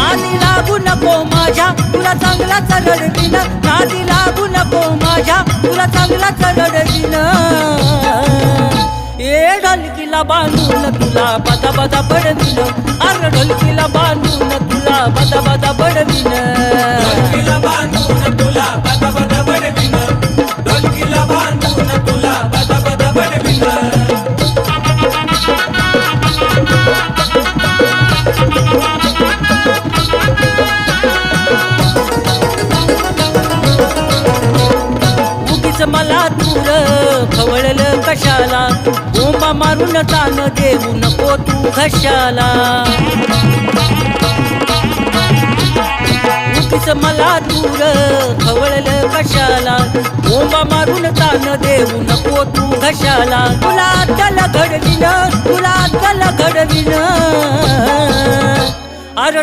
नादी लागू नको माझ्या तुला चांगलाच रडवीन नादी लागू नको माझ्या तुला चांगलाच रडवीन ए ढोलकीला बांधून तुला बदा बदा बडवीन अरे ढोलकीला बांधून तुला बदा बदा बडवीन ढोलकीला बांधून तुला बदा बदा बडवीन ढोलकीला बांधून तुला बदा बदा बडवीन मला दूर खवळलं कशाला बोंबा मारून तान देऊ नको तू घशाला उगीच मला दूर खवळलं कशाला बोंबा मारून तान देऊ नको तू घशाला तुला अद्दल घडवीन तुला अद्दल घडवीन अरे